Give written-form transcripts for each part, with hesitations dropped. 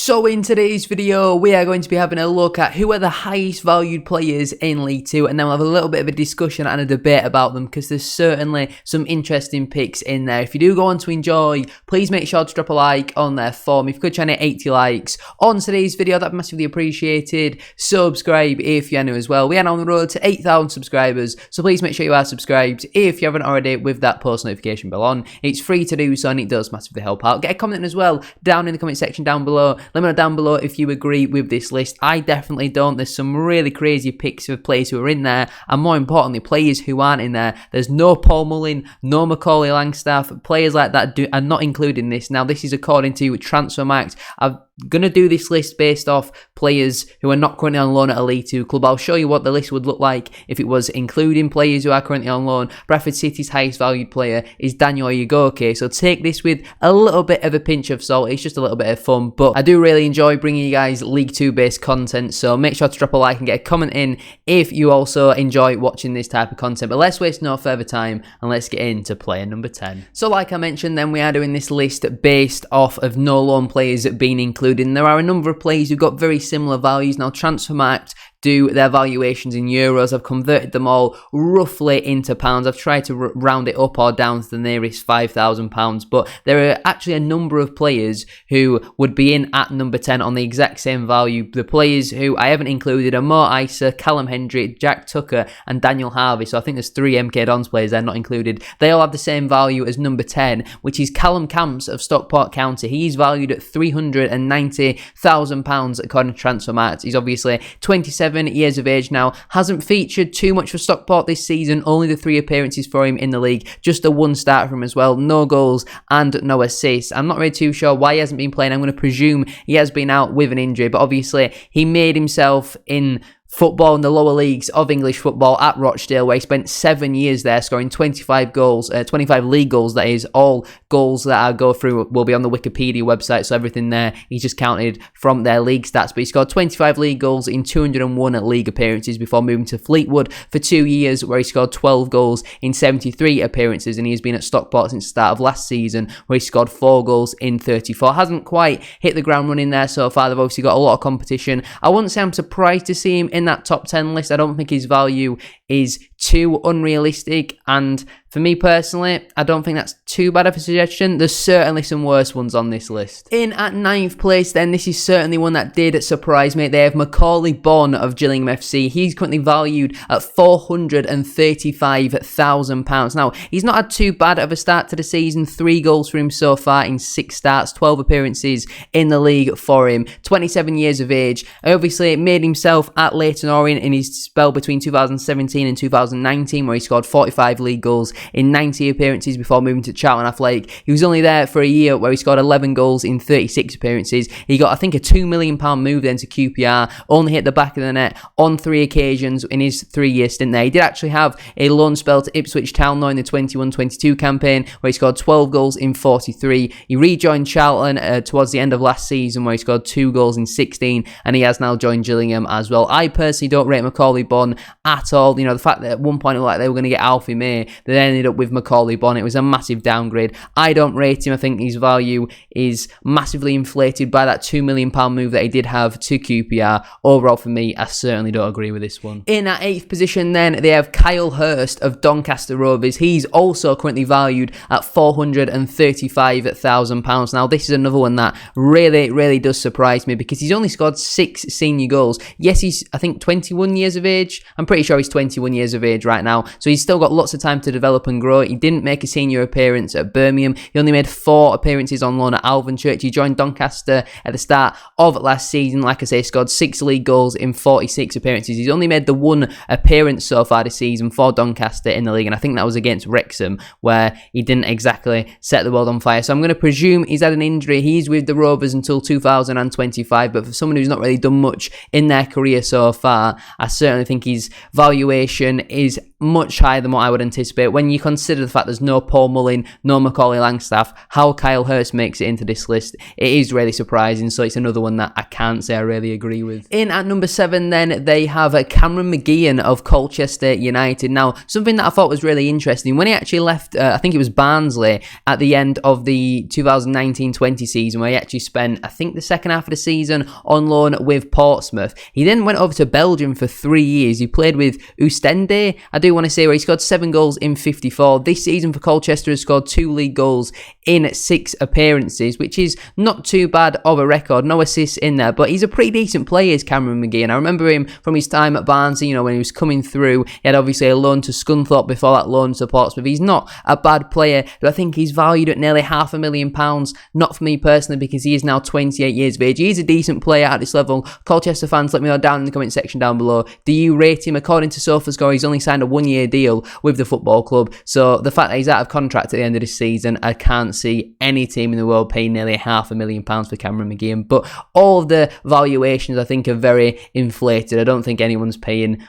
So in today's video, we are going to be having a look at who are the highest valued players in League 2, and then we'll have a little bit of a discussion and a debate about them because there's certainly some interesting picks in there. If you do go on to enjoy, please make sure to drop a like on there for me. If you could try and hit 80 likes on today's video, that'd be massively appreciated. Subscribe if you're new as well. We are on the road to 8,000 subscribers, so please make sure you are subscribed if you haven't already with that post notification bell on. It's free to do so and it does massively help out. Get a comment as well down in the comment section down below. Let me know down below if you agree with this list. I definitely don't. There's some really crazy picks of players who are in there, and more importantly, players who aren't in there. There's no Paul Mullin, no Macaulay Langstaff. Players like that are not included in this. Now, this is according to Transfermarkt. I'm going to do this list based off players who are not currently on loan at a League 2 club. I'll show you what the list would look like if it was including players who are currently on loan. Bradford City's highest valued player is Daniel Ugoke, so take this with a little bit of a pinch of salt. It's just a little bit of fun, but I do really enjoy bringing you guys League 2 based content, so make sure to drop a like and get a comment in if you also enjoy watching this type of content. But let's waste no further time and let's get into player number 10. So like I mentioned, then we are doing this list based off of no loan players being included. There are a number of players who've got very similar values. Now, Transfermarkt do their valuations in euros. I've converted them all roughly into pounds. I've tried to round it up or down to the nearest £5,000, but there are actually a number of players who would be in at number 10 on the exact same value. The players who I haven't included are Mo Isa, Callum Hendrick, Jack Tucker and Daniel Harvey. So I think there's 3 MK Dons players they're not included. They all have the same value as number 10, which is Callum Camps of Stockport County. He's valued at £390,000 according to Transfermarkt. He's obviously 27 years of age now, hasn't featured too much for Stockport this season, only the 3 appearances for him in the league, just a 1 start for him as well, no goals and no assists. I'm not really too sure why he hasn't been playing. I'm going to presume he has been out with an injury, but obviously he made himself in football in the lower leagues of English football at Rochdale, where he spent 7 years there, scoring 25 goals, 25 league goals, that is. All goals that I go through will be on the Wikipedia website, so everything there, he's just counted from their league stats. But he scored 25 league goals in 201 league appearances before moving to Fleetwood for 2 years, where he scored 12 goals in 73 appearances, and he has been at Stockport since the start of last season, where he scored 4 goals in 34. Hasn't quite hit the ground running there so far. They've obviously got a lot of competition. I wouldn't say I'm surprised to see him in that top 10 list. I don't think his value is too unrealistic, and for me personally, I don't think that's too bad of a suggestion. There's certainly some worse ones on this list. In at 9th place then, this is certainly one that did surprise me. They have Macaulay Bonne of Gillingham FC. He's currently valued at £435,000. Now, he's not had too bad of a start to the season. 3 goals for him so far in 6 starts, 12 appearances in the league for him. 27 years of age. Obviously, made himself at Leyton Orient in his spell between 2017 and 2019, where he scored 45 league goals in 90 appearances before moving to Charlton Athletic. He was only there for a year, where he scored 11 goals in 36 appearances. He got, I think, a £2 million move then to QPR, only hit the back of the net on 3 occasions in his 3-year stint there. He did actually have a loan spell to Ipswich Town though in the 21-22 campaign, where he scored 12 goals in 43. He rejoined Charlton towards the end of last season, where he scored 2 goals in 16, and he has now joined Gillingham as well. I personally don't rate Macaulay Bonne at all. You know, the fact that at one point it looked like they were going to get Alfie May, they then ended up with Macaulay Bonne. It was a massive downgrade. I don't rate him. I think his value is massively inflated by that £2 million move that he did have to QPR. Overall, for me, I certainly don't agree with this one. In at 8th position then, they have Kyle Hurst of Doncaster Rovers. He's also currently valued at £435,000. Now, this is another one that really does surprise me, because he's only scored 6 senior goals. Yes, he's, I think, 21 years of age. I'm pretty sure he's 21 years of age right now, so he's still got lots of time to develop and grow. He didn't make a senior appearance at Birmingham. He only made 4 appearances on loan at Alvechurch. He joined Doncaster at the start of last season. Like I say, scored 6 league goals in 46 appearances. He's only made the 1 appearance so far this season for Doncaster in the league, and I think that was against Wrexham, where he didn't exactly set the world on fire. So I'm going to presume he's had an injury. He's with the Rovers until 2025, but for someone who's not really done much in their career so far, I certainly think his valuation is much higher than what I would anticipate. When you consider the fact there's no Paul Mullin, no Macaulay Langstaff, how Kyle Hurst makes it into this list, it is really surprising. So it's another one that I can't say I really agree with. In at number 7 then, they have Cameron McGeehan of Colchester United. Now, something that I thought was really interesting, when he actually left, I think it was Barnsley, at the end of the 2019-20 season, where he actually spent, I think, the second half of the season on loan with Portsmouth. He then went over to Belgium for 3 years. He played with Oostende, I do want to say, where he scored 7 goals in 54. This season for Colchester has scored 2 league goals in 6 appearances, which is not too bad of a record. No assists in there, but he's a pretty decent player, is Cameron McGeehan. I remember him from his time at Barnsley, when he was coming through. He had obviously a loan to Scunthorpe before that loan to Portsmouth. He's not a bad player. Do I think he's valued at nearly £500,000? Not for me personally, because he is now 28 years of age. He is a decent player at this level. Colchester fans, let me know down in the comment section down below. Do you rate him? According to SofaScore, he's only signed a 1-year deal with the football club. So the fact that he's out of contract at the end of this season, I can't see any team in the world paying nearly £500,000 for Cameron McGeehan. But all of the valuations, I think, are very inflated. I don't think anyone's paying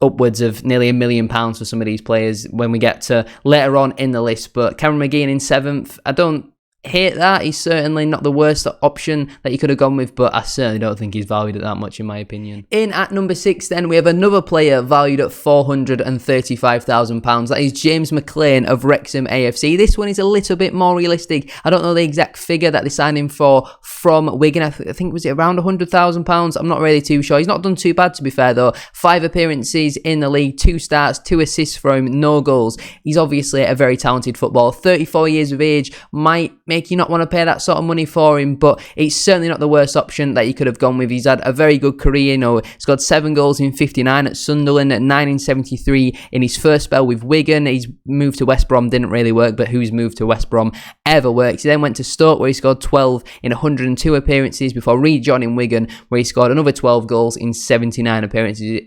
upwards of nearly £1 million for some of these players when we get to later on in the list. But Cameron McGeehan in 7th, I don't hate that. He's certainly not the worst option that you could have gone with, but I certainly don't think he's valued at that much, in my opinion. In at number 6 then, we have another player valued at £435,000. That is James McLean of Wrexham AFC. This one is a little bit more realistic. I don't know the exact figure that they signed him for from Wigan. I think was it around £100,000? I'm not really too sure. He's not done too bad, to be fair, though. 5 appearances in the league, 2 starts, 2 assists for him, no goals. He's obviously a very talented footballer. 34 years of age, might make you not want to pay that sort of money for him, but it's certainly not the worst option that you could have gone with. He's had a very good career. He's got 7 goals in 59 at Sunderland, at 9 in 73 in his first spell with Wigan. He's moved to West Brom, didn't really work, but who's moved to West Brom ever works? He then went to Stoke, where he scored 12 in 102 appearances before rejoining Wigan, where he scored another 12 goals in 79 appearances,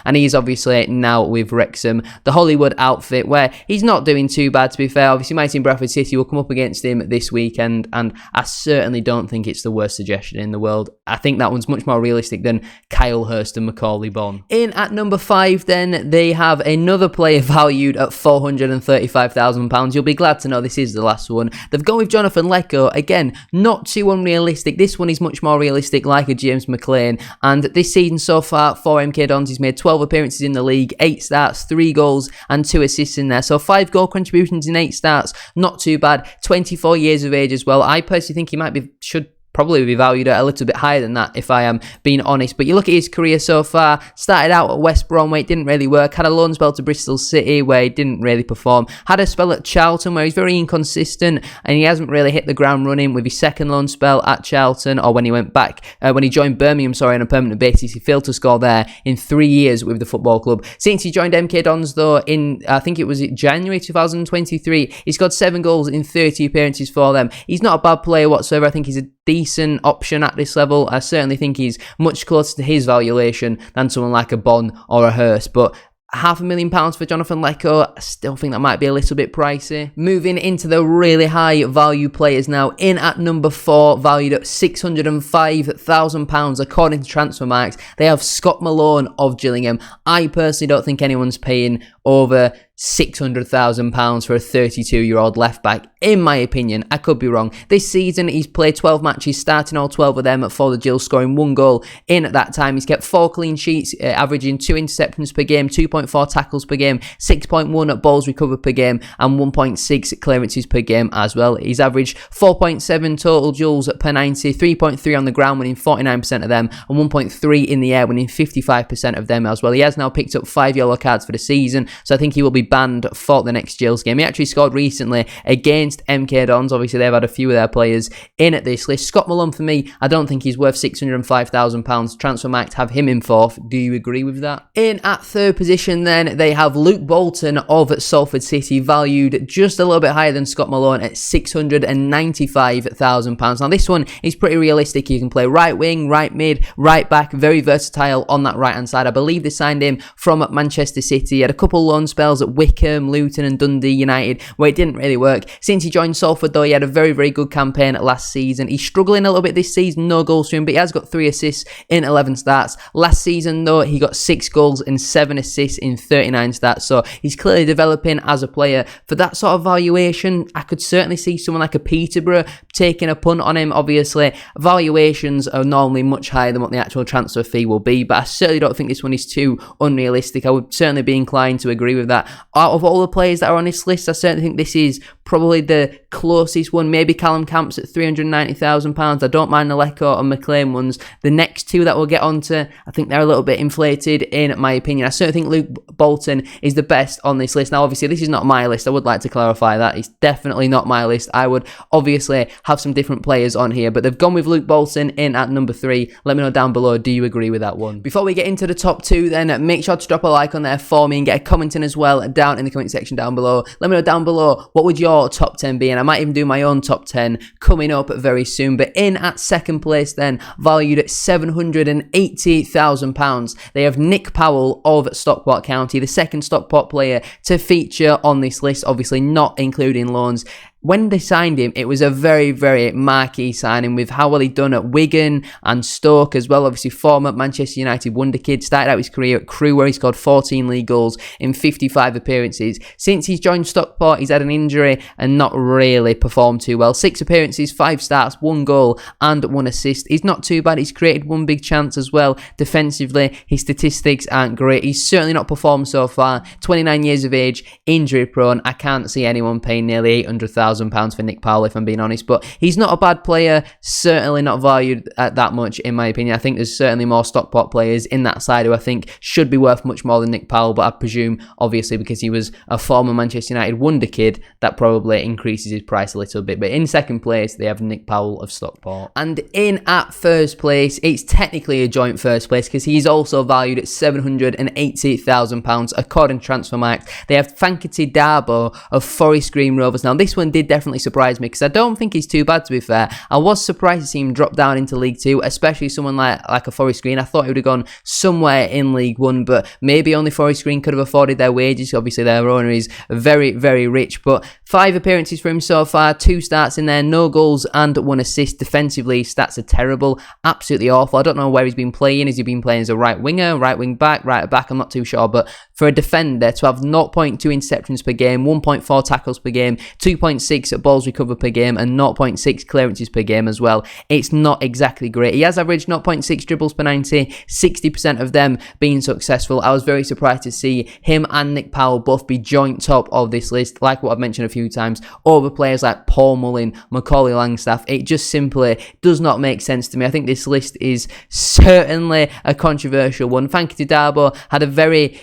and he's obviously now with Wrexham, the Hollywood outfit, where he's not doing too bad, to be fair. Obviously, my team Bradford City will come up against him this weekend, and I certainly don't think it's the worst suggestion in the world. I think that one's much more realistic than Kyle Hurst and Macaulay Bonne. In at number 5 then, they have another player valued at £435,000. You'll be glad to know this is the last one. They've gone with Jonathan Lecco. Again, not too unrealistic. This one is much more realistic, like a James McLean, and this season so far for MK Dons, he's made 12 appearances in the league, 8 starts, 3 goals and 2 assists in there. So 5 goal contributions in 8 starts, not too bad. 24 years of age as well. I personally think he should probably be valued at a little bit higher than that, if I am being honest. But you look at his career so far, started out at West Brom, where it didn't really work, had a loan spell to Bristol City, where he didn't really perform, had a spell at Charlton, where he's very inconsistent, and he hasn't really hit the ground running with his second loan spell at Charlton, or when he went back, when he joined Birmingham, on a permanent basis. He failed to score there in 3 years with the football club. Since he joined MK Dons, though, in, I think it was January 2023, he scored 7 goals in 30 appearances for them. He's not a bad player whatsoever. I think he's a decent option at this level. I certainly think he's much closer to his valuation than someone like a Bonne or a Hurst, but £500,000 for Jonathan Lecco, I still think that might be a little bit pricey. Moving into the really high value players now. In at number 4, valued at £605,000 according to Transfermarkt, they have Scott Malone of Gillingham. I personally don't think anyone's paying over £600,000 for a 32-year-old left-back, in my opinion. I could be wrong. This season, he's played 12 matches, starting all 12 of them for the Gills, scoring 1 goal in at that time. He's kept 4 clean sheets, averaging 2 interceptions per game, 2.4 tackles per game, 6.1 balls recovered per game, and 1.6 clearances per game as well. He's averaged 4.7 total duels per 90, 3.3 on the ground, winning 49% of them, and 1.3 in the air, winning 55% of them as well. He has now picked up 5 yellow cards for the season, so I think he will be banned for the next Gills game. He actually scored recently against MK Dons. Obviously, they've had a few of their players in at this list. Scott Malone, for me, I don't think he's worth £605,000. Transfermarkt have him in 4th. Do you agree with that? In at 3rd position, then, they have Luke Bolton of Salford City, valued just a little bit higher than Scott Malone at £695,000. Now, this one is pretty realistic. You can play right wing, right mid, right back, very versatile on that right-hand side. I believe they signed him from Manchester City. He had a couple loan spells at Wycombe, Luton and Dundee United, where it didn't really work. Since he joined Salford though, he had a very, very good campaign last season. He's struggling a little bit this season, no goals for him, but he has got 3 assists in 11 starts. Last season though, he got 6 goals and 7 assists in 39 starts, so he's clearly developing as a player. For that sort of valuation, I could certainly see someone like a Peterborough taking a punt on him. Obviously, valuations are normally much higher than what the actual transfer fee will be, but I certainly don't think this one is too unrealistic. I would certainly be inclined to agree with that. Out of all the players that are on this list, I certainly think this is probably the closest one. Maybe Callum Camp's at £390,000. I don't mind the Lecco and McLean ones. The next two that we'll get onto, I think they're a little bit inflated in my opinion. I certainly think Luke Bolton is the best on this list. Now, obviously, this is not my list. I would like to clarify that. It's definitely not my list. I would obviously have some different players on here, but they've gone with Luke Bolton in at number 3. Let me know down below, do you agree with that one? Before we get into the top 2 then, make sure to drop a like on there for me and get a comment in as well down in the comment section down below. Let me know down below, what would your top 10 be? And I might even do my own top 10 coming up very soon. But in at second place then, valued at £780,000, they have Nick Powell of Stockport County, the second Stockport player to feature on this list, obviously not including loans. When they signed him, it was a very, very marquee signing with how well he'd done at Wigan and Stoke as well. Obviously, former Manchester United wonder kid, started out his career at Crewe where he scored 14 league goals in 55 appearances. Since he's joined Stockport, he's had an injury and not really performed too well. 6 appearances, 5 starts, 1 goal and 1 assist. He's not too bad. He's created 1 big chance as well. Defensively, his statistics aren't great. He's certainly not performed so far. 29 years of age, injury prone. I can't see anyone paying nearly £800,000 for Nick Powell, if I'm being honest, but he's not a bad player, certainly not valued at that much in my opinion. I think there's certainly more Stockport players in that side who I think should be worth much more than Nick Powell, but I presume obviously because he was a former Manchester United wonder kid, that probably increases his price a little bit. But in second place they have Nick Powell of Stockport, and in at first place, it's technically a joint first place because he's also valued at £780,000 according to Transfermarkt. They have Fankity Darbo of Forest Green Rovers. Now this one did definitely surprise me because I don't think he's too bad, to be fair. I was surprised to see him drop down into League 2, especially someone like a Forest Green. I thought he would have gone somewhere in League 1, but maybe only Forest Green could have afforded their wages. Obviously their owner is very, very rich, but 5 appearances for him so far, 2 starts in there, no goals and 1 assist. Defensively, his stats are terrible, absolutely awful. I don't know where he's been playing. Has he been playing as a right winger, right wing back, right back? I'm not too sure, but for a defender to have 0.2 interceptions per game, 1.4 tackles per game, 2.6 balls recovered per game and 0.6 clearances per game as well, it's not exactly great. He has averaged 0.6 dribbles per 90, 60% of them being successful. I was very surprised to see him and Nick Powell both be joint top of this list, like what I've mentioned a few times, over players like Paul Mullin, Macaulay Langstaff. It just simply does not make sense to me. I think this list is certainly a controversial one. Fankity Darbo had a very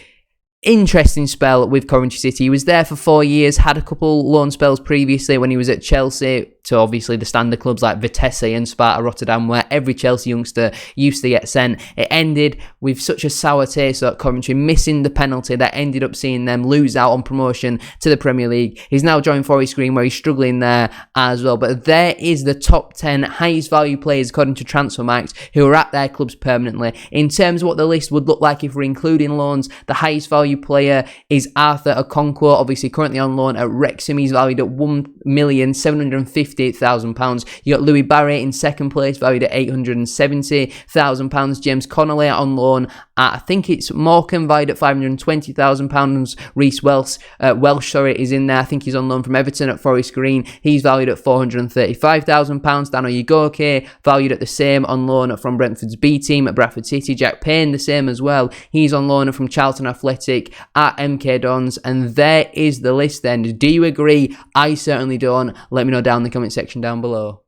interesting spell with Coventry City. He was there for 4 years, had a couple loan spells previously when he was at Chelsea, to obviously the standard clubs like Vitesse and Sparta Rotterdam, where every Chelsea youngster used to get sent. It ended with such a sour taste at Coventry, missing the penalty that ended up seeing them lose out on promotion to the Premier League. He's now joined Forest Green, where he's struggling there as well. But there is the top 10 highest value players according to Transfermarkt who are at their clubs permanently. In terms of what the list would look like if we're including loans, the highest value player is Arthur Okonkwo, obviously currently on loan at Wrexham. He's valued at £1,750,000. You got Louis Barry in second place, valued at £870,000. James Connolly on loan at, I think it's Morecambe, valued at £520,000. Reece Welsh is in there. I think he's on loan from Everton at Forest Green. He's valued at £435,000. Dano Ugoke, valued at the same, on loan from Brentford's B team at Bradford City. Jack Payne, the same as well. He's on loan from Charlton Athletic at MK Dons. And there is the list then. Do you agree? I certainly don't. Let me know down in the comment section down below.